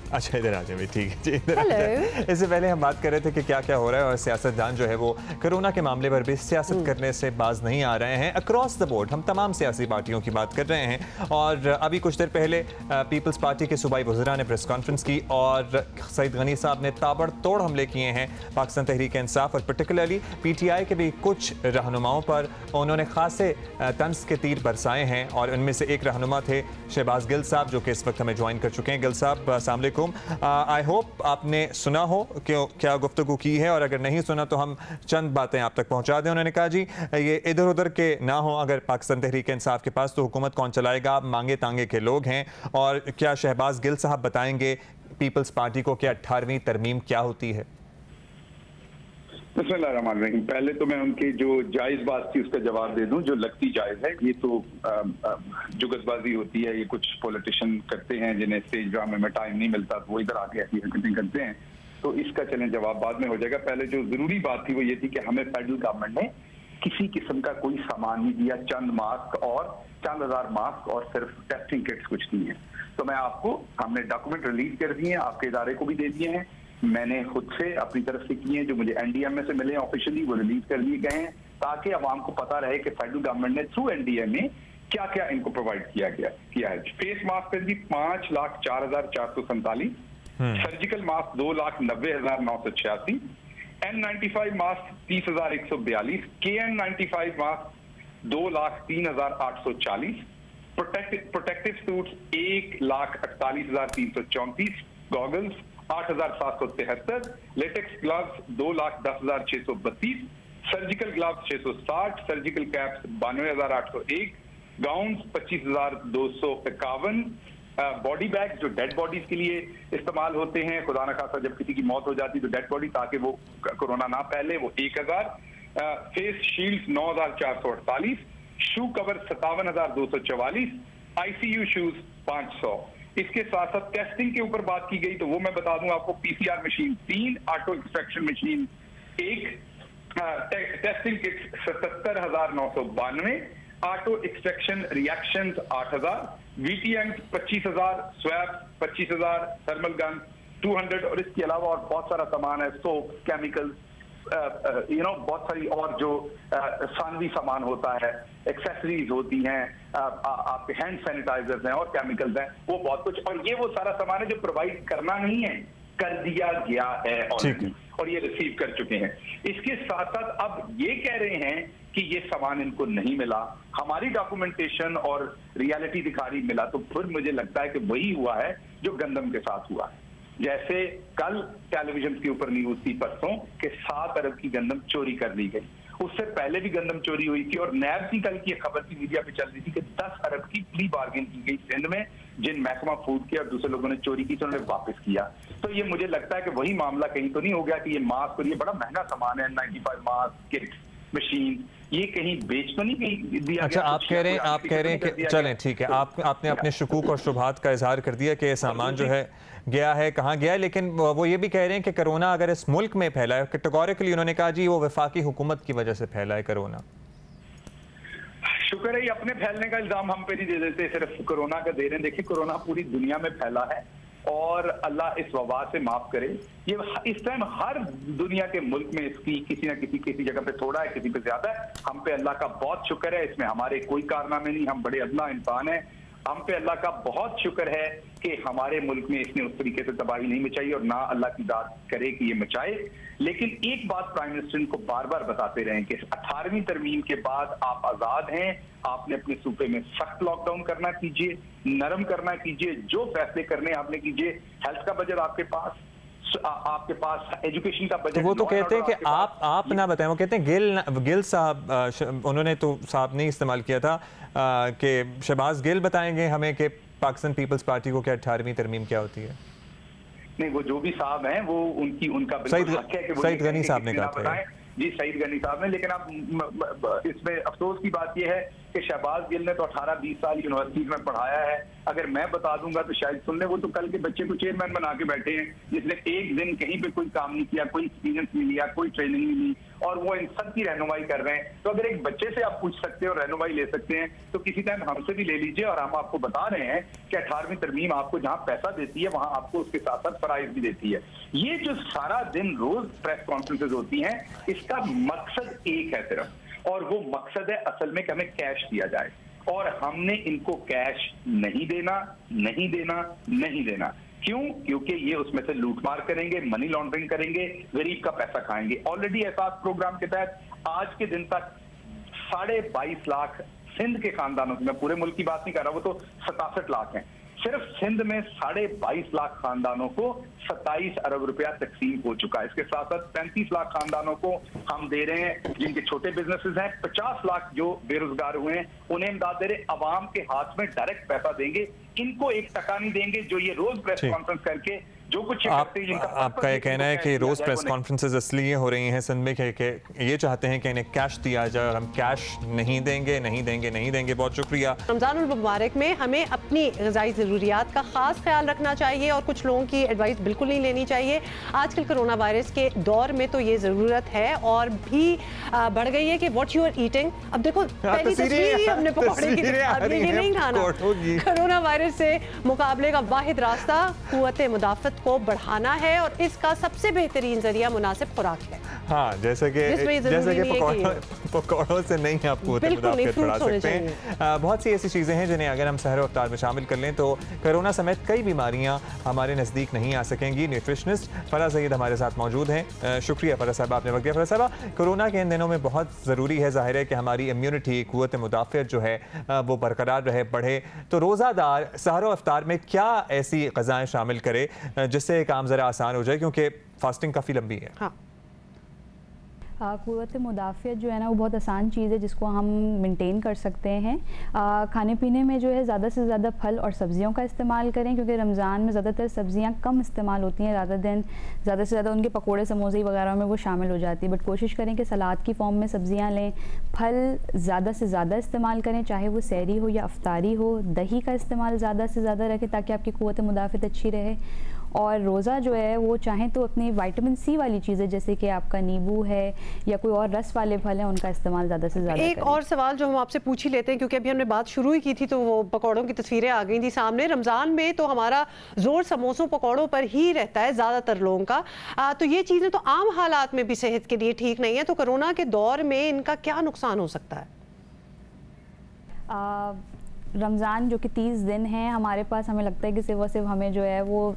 अच्छा, इधर आ जाए भाई. ठीक है जी, इधर आ जाए. इससे पहले हम बात कर रहे थे कि क्या क्या हो रहा है, और सियासतदान जो है वो कोरोना के मामले पर भी सियासत करने से बाज नहीं आ रहे हैं. अक्रॉस द बोर्ड हम तमाम सियासी पार्टियों की बात कर रहे हैं. और अभी कुछ देर पहले पीपल्स पार्टी के सूबाई वज़रा ने प्रेस कॉन्फ्रेंस की, और सईद गनी साहब ने ताबड़तोड़ हमले किए हैं पाकिस्तान तहरीक इंसाफ और पर्टिकुलरली PTI के भी कुछ रहनुमाओं पर. उन्होंने खासे तंज के तीर बरसाए हैं, और उनमें से एक रहनुमा थे शहबाज गिल साहब, जो कि इस वक्त हमें ज्वाइन कर चुके हैं. गिल साहब, अस्सलाम वालेकुम. आई होप आपने सुना हो कि क्या गुफ्तगू की है, और अगर नहीं सुना तो हम चंद बातें आप तक पहुंचा दें. उन्होंने कहा जी, ये इधर उधर के ना हो, अगर पाकिस्तान तहरीक इंसाफ के पास तो हुकूमत कौन चलाएगा, मांगे तांगे के लोग हैं. और क्या शहबाज गिल साहब बताएंगे पीपल्स पार्टी को कि 18वीं तरमीम क्या होती है? बिस्मिल्लाहिर्रहमानिर्रहीम. पहले तो मैं उनकी जो जायज़ बात थी उसका जवाब दे दूं, जो लगती जायज़ है. ये तो जुगतबाजी होती है, ये कुछ पॉलिटिशियन करते हैं जिन्हें स्टेज ड्रामे में टाइम नहीं मिलता, तो वो इधर आके ऐसी हरकतें करते हैं. तो इसका चलें जवाब बाद में हो जाएगा. पहले जो जरूरी बात थी वो ये थी कि हमें फेडरल गवर्नमेंट ने किसी किस्म का कोई सामान नहीं दिया, चंद मास्क और चंद हज़ार मास्क और सिर्फ टेस्टिंग किट्स कुछ दी हैं. तो मैं आपको, हमने डॉक्यूमेंट रिलीज कर दिए हैं, आपके इदारे को भी दे दिए हैं, मैंने खुद से अपनी तरफ से किए हैं, जो मुझे NDMA से मिले ऑफिशियली वो रिलीज कर दिए गए हैं. ताकि अवाम को पता रहे कि फेडरल गवर्नमेंट ने थ्रू एनडीए में क्या क्या इनको प्रोवाइड किया है। फेस मास्क पे भी 5,04,447, surgical mask 2,90,986, N95 mask 30,142, KN95 mask 2,03,840, protective suits 1,48,334, goggles 8,773, latex gloves 2,10,632, surgical gloves 660, surgical caps 92,801, gowns 25,251, body bag जो डेड बॉडीज के लिए इस्तेमाल होते हैं, खुदा न खासा जब किसी की मौत हो जाती है तो डेड बॉडी ताकि वो कोरोना ना फैले, वो 1,000, face shield 9,448, shoe cover 57,244, ICU shoes 500। इसके साथ साथ टेस्टिंग के ऊपर बात की गई तो वो मैं बता दूं आपको, PCR machine 3, auto extraction machine 1, testing kits 77,992, auto extraction reactions 8,000, VTM 25,000, swab 25,000, thermal gun 200 और इसके अलावा और बहुत सारा सामान है, सोप, केमिकल्स, बहुत सारी और जो सानवी सामान होता है, एक्सेसरीज होती हैं, आपके हैंड सैनिटाइजर्स हैं और केमिकल्स हैं, वो बहुत कुछ। और ये वो सारा सामान है जो प्रोवाइड करना नहीं है, कर दिया गया है ऑलरेडी और ये रिसीव कर चुके हैं। इसके साथ साथ अब ये कह रहे हैं कि ये सामान इनको नहीं मिला, हमारी डॉक्यूमेंटेशन और रियलिटी दिखा रही मिला, तो फिर मुझे लगता है कि वही हुआ है जो गंदम के साथ हुआ है। जैसे कल टेलीविजन के ऊपर न्यूज थी परसों कि 7 अरब की गंदम चोरी कर ली गई, उससे पहले भी गंदम चोरी हुई थी और नैब की कल की खबर थी, मीडिया पे चल रही थी कि 10 अरब की प्ली बार्गेन की गई सिंध में, जिन महकमा फूड के और दूसरे लोगों ने चोरी की तो उन्होंने वापस किया। तो ये मुझे लगता है कि वही मामला कहीं तो नहीं हो गया कि ये मास्क और ये बड़ा महंगा सामान है, 95 मास्क, किट, मशीन, ये कहीं बेच तो नहीं कहीं दिया। अच्छा, आप कह रहे हैं कि चलें ठीक है, आपने अपने शुकूक और शुबहात का इजहार कर दिया कि सामान जो है गया है, कहाँ गया है, लेकिन वो ये भी कह रहे हैं कि कोरोना अगर इस मुल्क में फैला है, कैटेगोरिकली उन्होंने कहा जी वो वफाकी हुकूमत की वजह से फैला है कोरोना। शुक्र है ये अपने फैलने का इल्जाम हम पे नहीं दे देते, सिर्फ कोरोना का दे रहे हैं। देखिए कोरोना पूरी दुनिया में फैला है और अल्लाह इस वबा से माफ करे। ये इस टाइम हर दुनिया के मुल्क में इसकी किसी न किसी जगह पे थोड़ा है, किसी पे ज्यादा है। हम पे अल्लाह का बहुत शुक्र है, इसमें हमारे कोई कारनामे नहीं, हम बड़े अदना इंसान हैं। हम पे अल्लाह का बहुत शुक्र है कि हमारे मुल्क में इसने उस तरीके से तबाही नहीं मचाई और ना अल्लाह की दाद करे कि ये मचाए। लेकिन एक बात प्राइम मिनिस्टर को बार बार बताते रहे कि 18वीं तरमीम के बाद आप आजाद हैं, आपने अपने सूबे में सख्त लॉकडाउन करना कीजिए, नरम करना कीजिए, जो फैसले करने आपने कीजिए। हेल्थ का बजट आपके पास एजुकेशन का बजट, तो वो तो कहते हैं कि आप ना बताएं, वो कहते हैं गिल साहब, उन्होंने तो साहब नहीं इस्तेमाल किया था कि शहबाज गिल बताएंगे हमें कि पाकिस्तान पीपल्स पार्टी को क्या 18वीं तरमीम क्या होती है। नहीं, वो जो भी साहब हैं वो उनका सईद गनी साहब ने कहा था जी, सईद गनी साहब ने। लेकिन अब इसमें अफसोस की बात यह है कि शहबाज गिल ने तो 18-20 साल यूनिवर्सिटी में पढ़ाया है। अगर मैं बता दूंगा तो शायद सुन ले, वो तो कल के बच्चे को चेयरमैन बना के बैठे हैं, जिसने एक दिन कहीं पे कोई काम नहीं किया, कोई एक्सपीरियंस नहीं लिया, कोई ट्रेनिंग नहीं ली, और वो इन सब की रहनुमाई कर रहे हैं। तो अगर एक बच्चे से आप पूछ सकते हैं और रहनुमाई ले सकते हैं तो किसी टाइम हमसे भी ले लीजिए। और हम आपको बता रहे हैं कि 18वीं तरमीम आपको जहां पैसा देती है वहां आपको उसके साथ साथ फराइज भी देती है। ये जो सारा दिन रोज प्रेस कॉन्फ्रेंसेज होती हैं, इसका मकसद एक है सिर्फ, और वो मकसद है असल में कि हमें कैश दिया जाए, और हमने इनको कैश नहीं देना, नहीं देना, नहीं देना। क्यों? क्योंकि ये उसमें से लूटमार करेंगे, मनी लॉन्ड्रिंग करेंगे, गरीब का पैसा खाएंगे। ऑलरेडी एहसास प्रोग्राम के तहत आज के दिन तक 22.5 लाख सिंध के खानदानों की, मैं पूरे मुल्क की बात नहीं कर रहा, वो तो 67 लाख हैं, सिर्फ सिंध में 22.5 लाख खानदानों को 27 अरब रुपया तकसीम हो चुका है। इसके साथ साथ 35 लाख खानदानों को हम दे रहे हैं जिनके छोटे बिजनेसेस हैं, 50 लाख जो बेरोजगार हुए हैं उन्हें इमदाद दे रहे, अवाम के हाथ में डायरेक्ट पैसा देंगे, इनको 1 टका नहीं देंगे जो ये रोज प्रेस कॉन्फ्रेंस करके जो कुछ आपका ये कहना है कि रोज प्रेस कॉन्फ्रेंसेज इसलिए हो रही हैं सिंध में कि ये चाहते हैं कि इन्हें कैश दिया जाए और हम कैश नहीं देंगे, नहीं देंगे, नहीं देंगे। बहुत शुक्रिया। रमजानुल मुबारक में हमें अपनी ग़िज़ाई ज़रूरियात का खास ख्याल रखना चाहिए और कुछ लोगों की एडवाइस बिल्कुल नहीं लेनी चाहिए। आजकल कोरोना वायरस के दौर में तो ये ज़रूरत है और भी बढ़ गई है कि व्हाट यू आर ईटिंग। अब देखो पहली तस्वीर ही हमने पकौड़े की, अब ये नहीं खाना। कोरोना वायरस से मुकाबले का वाहिद रास्ता क़ुव्वत मुदाफ़त को बढ़ाना है और इसका सबसे बेहतरीन जरिया मुनासिब खुराक है। हाँ, जैसे कि पकौड़ों से नहीं आप कुव्वत मुदाफ़ियत बढ़ा सकते हैं। बहुत सी ऐसी चीज़ें हैं जिन्हें अगर हम सहर इफ्तार में शामिल कर लें तो कोरोना समेत कई बीमारियां हमारे नज़दीक नहीं आ सकेंगी। न्यूट्रिशनिस्ट फरा सईद हमारे साथ मौजूद हैं। शुक्रिया फरा साहब, आपने वक्त दिया। फरा साहब, कोरोना के इन दिनों में बहुत ज़रूरी है, ज़ाहिर है कि हमारी इम्यूनिटी, कुव्वत मुदाफ़ियत जो है वो बरकरार रहे, बढ़े। तो रोज़ादार सहर इफ्तार में क्या ऐसी ग़ज़ाएँ शामिल करे जिससे काम ज़रा आसान हो जाए, क्योंकि फास्टिंग काफ़ी लंबी है। हाँ, कुव्वत मुदाफ़ियत जो है ना वो बहुत आसान चीज़ है जिसको हम मेंटेन कर सकते हैं। खाने पीने में जो है ज़्यादा से ज़्यादा फल और सब्जियों का इस्तेमाल करें, क्योंकि रमज़ान में ज़्यादातर सब्जियां कम इस्तेमाल होती हैं, ज़्यादा से ज़्यादा उनके पकोड़े समोसे वगैरह में वो शामिल हो जाती है। बट कोशिश करें कि सलाद की फॉर्म में सब्जियाँ लें, फल ज़्यादा से ज़्यादा इस्तेमाल करें, चाहे वो सहरी हो या अफ्तारी हो। दही का इस्तेमाल ज़्यादा से ज़्यादा रखें ताकि आपकी कुव्वत मुदाफ़ियत अच्छी रहे। और रोज़ा जो है वो चाहें तो अपनी विटामिन सी वाली चीज़ें जैसे कि आपका नींबू है या कोई और रस वाले फल हैं उनका इस्तेमाल ज़्यादा से ज़्यादा एक और सवाल जो हम आपसे पूछ ही लेते हैं, क्योंकि अभी हमने बात शुरू ही की थी तो वो पकौड़ों की तस्वीरें आ गई थी सामने। रमज़ान में तो हमारा जोर समोसों पकौड़ों पर ही रहता है ज़्यादातर लोगों का। तो ये चीज़ें तो आम हालात में भी सेहत के लिए ठीक नहीं है, तो कोरोना के दौर में इनका क्या नुकसान हो सकता है? रमज़ान जो कि 30 दिन हैं हमारे पास, हमें लगता है कि सिर्फ हमें जो है वो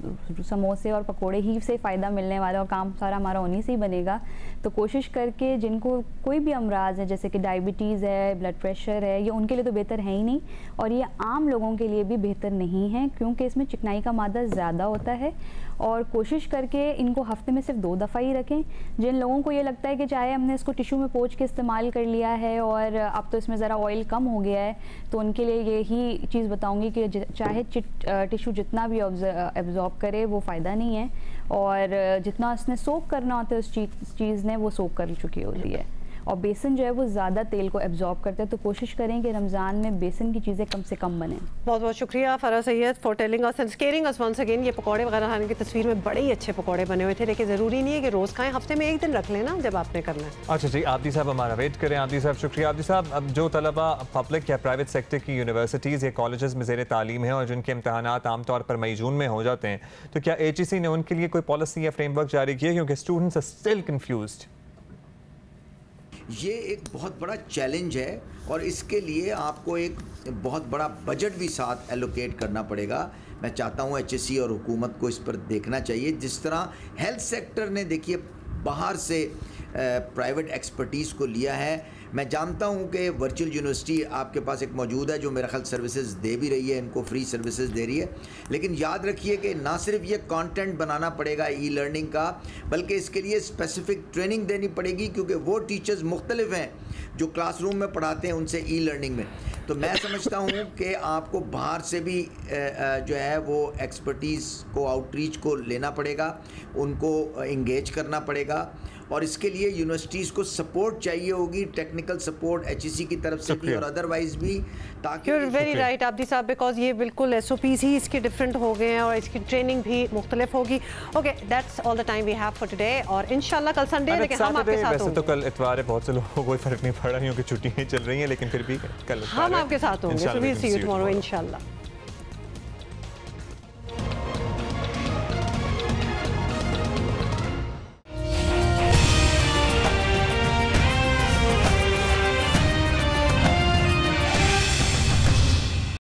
समोसे और पकोड़े ही से फ़ायदा मिलने वाला और काम सारा हमारा उन्हीं से ही बनेगा। तो कोशिश करके जिनको कोई भी अमराज है जैसे कि डायबिटीज़ है, ब्लड प्रेशर है, ये उनके लिए तो बेहतर है ही नहीं, और ये आम लोगों के लिए भी बेहतर नहीं है क्योंकि इसमें चिकनाई का मादा ज़्यादा होता है। और कोशिश करके इनको हफ्ते में सिर्फ 2 दफ़ा ही रखें। जिन लोगों को ये लगता है कि चाहे हमने इसको टिशू में पोंछ के इस्तेमाल कर लिया है और अब तो इसमें ज़रा ऑयल कम हो गया है, तो उनके लिए यही चीज़ बताऊंगी कि चाहे टिशू जितना भी एब्जॉर्ब करे वो फ़ायदा नहीं है, और जितना उसने सोक करना होता है उस चीज़ ने वो सोक कर चुकी होती है। और बेसन जो है वो ज़्यादा तेल को एब्जॉर्ब करता है, तो कोशिश करें कि रमज़ान में बेसन की चीज़ें कम से कम बने। बहुत बहुत शुक्रिया Farah Syed for telling us and scaring us once again. ये पकौड़े वगैरह खाने की तस्वीर में बड़े ही अच्छे पकौड़े बने हुए थे, लेकिन ज़रूरी नहीं है कि रोज़ खाएं, हफ्ते में एक दिन रख लेना जब आपने करना है। अच्छा जी, आब्दी साहब हमारा वेट करें। आब्दी साहब शुक्रिया। आब्दी साहब, अब जो तलबा पब्लिक या प्राइवेट सेक्टर की यूनिवर्सिटीज़ या कॉलेजेस में ज़ेर तालीम है और जिनके इम्तहानात आमतौर पर मई जून में हो जाते हैं, तो क्या HEC ने उनके लिए कोई पॉलिसी या फ्रेमवर्क जारी किया, क्योंकि स्टूडेंट्स आर स्टिल कंफ्यूज्ड? ये एक बहुत बड़ा चैलेंज है और इसके लिए आपको एक बहुत बड़ा बजट भी साथ एलोकेट करना पड़ेगा। मैं चाहता हूँ HEC और हुकूमत को इस पर देखना चाहिए। जिस तरह हेल्थ सेक्टर ने देखिए बाहर से प्राइवेट एक्सपर्टीज़ को लिया है, मैं जानता हूँ कि वर्चुअल यूनिवर्सिटी आपके पास एक मौजूद है जो मेरा ख्याल सर्विसेज दे भी रही है, इनको फ्री सर्विसेज दे रही है, लेकिन याद रखिए कि ना सिर्फ ये कंटेंट बनाना पड़ेगा ई-लर्निंग का, बल्कि इसके लिए स्पेसिफिक ट्रेनिंग देनी पड़ेगी, क्योंकि वो टीचर्स मुख्तलिफ हैं जो क्लासरूम में पढ़ाते हैं उनसे ई-लर्निंग में। तो मैं समझता हूँ कि आपको बाहर से भी जो है वो एक्सपर्टीज़ को, आउटरीच को लेना पड़ेगा, उनको इंगेज करना पड़ेगा, और इसके लिए यूनिवर्सिटीज़ को सपोर्ट चाहिए होगी, टेक्निकल सपोर्ट HEC की तरफ से भी और अदरवाइज भी, ताकि वेरी राइट आब्दी साहब, बिकॉज ये बिल्कुल SOPs ही इसके डिफरेंट हो गए हैं और इसकी ट्रेनिंग भी मुख्तलिफ होगी। Okay, that's all the time we have for today, और इंशाल्लाह कल संडे है, लेकिन हम आपके साथ होंगे। वैसे तो कल इतवार है, बहुत से लोगों को कोई फर्क नहीं पड़ रहा क्योंकि छुट्टियां चल रही हैं, लेकिन फिर भी कल हम आपके साथ होंगे। So we see you tomorrow इंशाल्लाह।